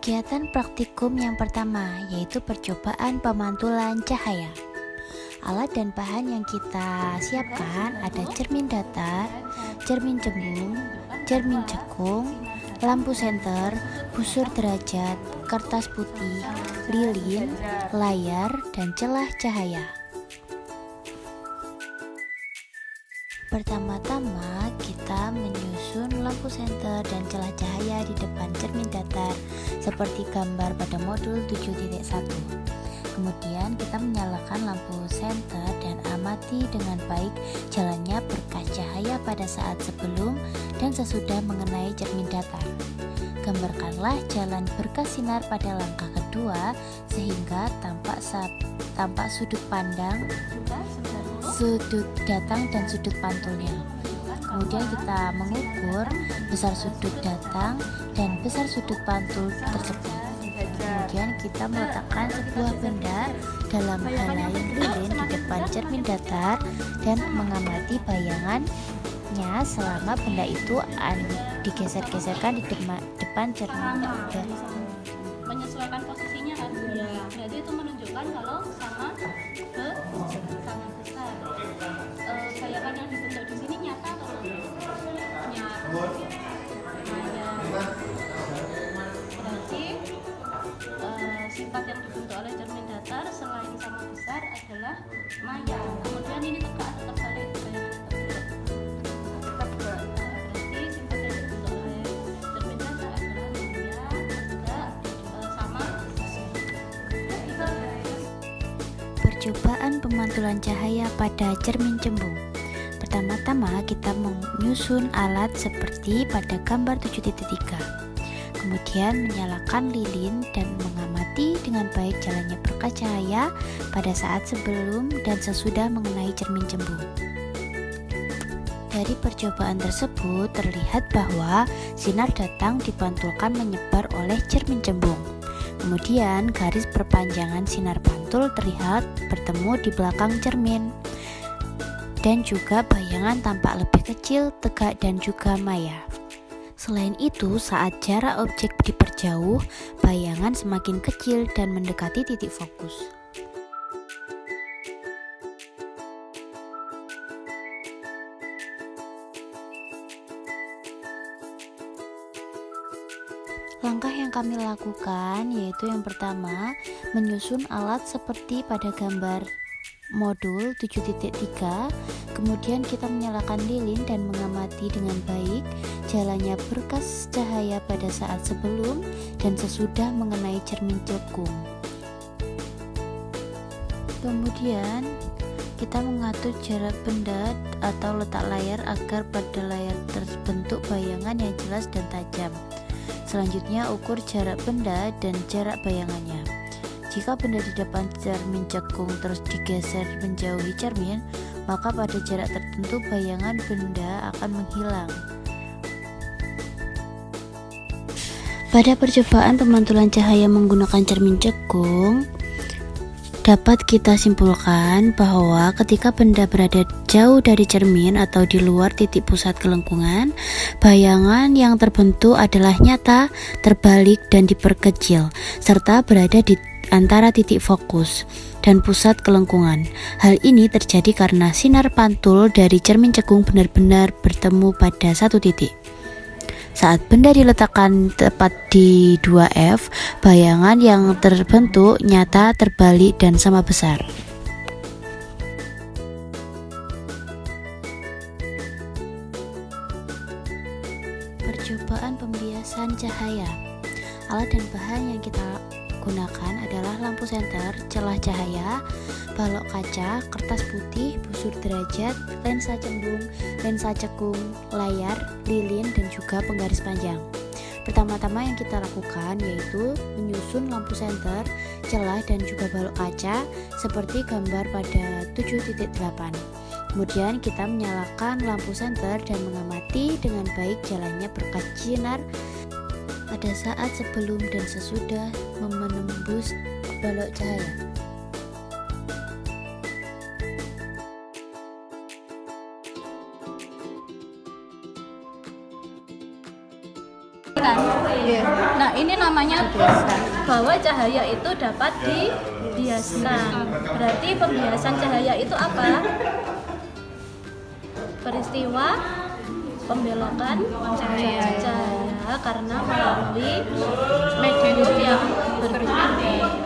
Kegiatan praktikum yang pertama yaitu percobaan pemantulan cahaya. Alat dan bahan yang kita siapkan ada cermin datar, cermin cembung, cermin cekung, lampu senter, busur derajat, kertas putih, lilin, layar, dan celah cahaya. Pertama-tama kita menyusun lampu senter dan celah cahaya di depan cermin datar seperti gambar pada modul 7.1. Kemudian kita menyalakan lampu senter dan amati dengan baik jalannya berkas cahaya pada saat sebelum dan sesudah mengenai cermin datar. Gambarkanlah jalan berkas sinar pada langkah kedua sehingga tampak sudut pandang, sudut datang dan sudut pantulnya. Kemudian kita mengukur besar sudut datang dan besar sudut pantul tersebut. Kemudian kita meletakkan sebuah benda dalam helai lilin di depan cermin datar dan mengamati bayangannya selama benda itu digeser-geserkan di depan cermin datar. Menyesuaikan posisinya kan? Berarti itu menunjukkan kalau sama besar. Bayangan yang dibentuk di sini nyata atau nyata? Berarti sifat yang dibentuk oleh cermin datar selain sama besar adalah maya. Kemudian ini tegak atau terbalik? Berarti sifat yang dibentuk oleh cermin datar adalah maya, tegak, sama besar. Percobaan pemantulan cahaya pada cermin cembung. Pertama-tama kita menyusun alat seperti pada gambar 7.3. Kemudian menyalakan lilin dan mengamati dengan baik jalannya berkas cahaya pada saat sebelum dan sesudah mengenai cermin cembung. Dari percobaan tersebut terlihat bahwa sinar datang dipantulkan menyebar oleh cermin cembung. Kemudian garis perpanjangan sinar pantul terlihat bertemu di belakang cermin. Dan juga bayangan tampak lebih kecil, tegak, dan juga maya. Selain itu, saat jarak objek diperjauh, bayangan semakin kecil dan mendekati titik fokus. Langkah yang kami lakukan yaitu yang pertama, menyusun alat seperti pada gambar modul 7.3. Kemudian kita menyalakan lilin dan mengamati dengan baik jalannya berkas cahaya pada saat sebelum dan sesudah mengenai cermin cekung. Kemudian kita mengatur jarak benda atau letak layar agar pada layar terbentuk bayangan yang jelas dan tajam. Selanjutnya ukur jarak benda dan jarak bayangannya. Jika benda di depan cermin cekung terus digeser menjauhi cermin, maka pada jarak tertentu bayangan benda akan menghilang. Pada percobaan pemantulan cahaya menggunakan cermin cekung, dapat kita simpulkan bahwa ketika benda berada jauh dari cermin atau di luar titik pusat kelengkungan, bayangan yang terbentuk adalah nyata, terbalik, dan diperkecil, serta berada di antara titik fokus dan pusat kelengkungan. Hal ini terjadi karena sinar pantul dari cermin cekung benar-benar bertemu pada satu titik. Saat benda diletakkan tepat di 2F, bayangan yang terbentuk nyata, terbalik, dan sama besar. Percobaan pembiasan cahaya. Alat dan bahan yang kita gunakan adalah lampu senter, celah cahaya, balok kaca, kertas putih, busur derajat, lensa cembung, lensa cekung, layar, lilin, dan juga penggaris panjang. Pertama-tama yang kita lakukan yaitu menyusun lampu senter, celah, dan juga balok kaca seperti gambar pada 7.8. Kemudian kita menyalakan lampu senter dan mengamati dengan baik jalannya berkas sinar pada saat sebelum dan sesudah menembus balok cahaya. Nah ini namanya bahwa cahaya itu dapat dibiaskan. Berarti pembiasan cahaya itu apa? Peristiwa pembelokan cahaya karena melalui medium yang berbeda.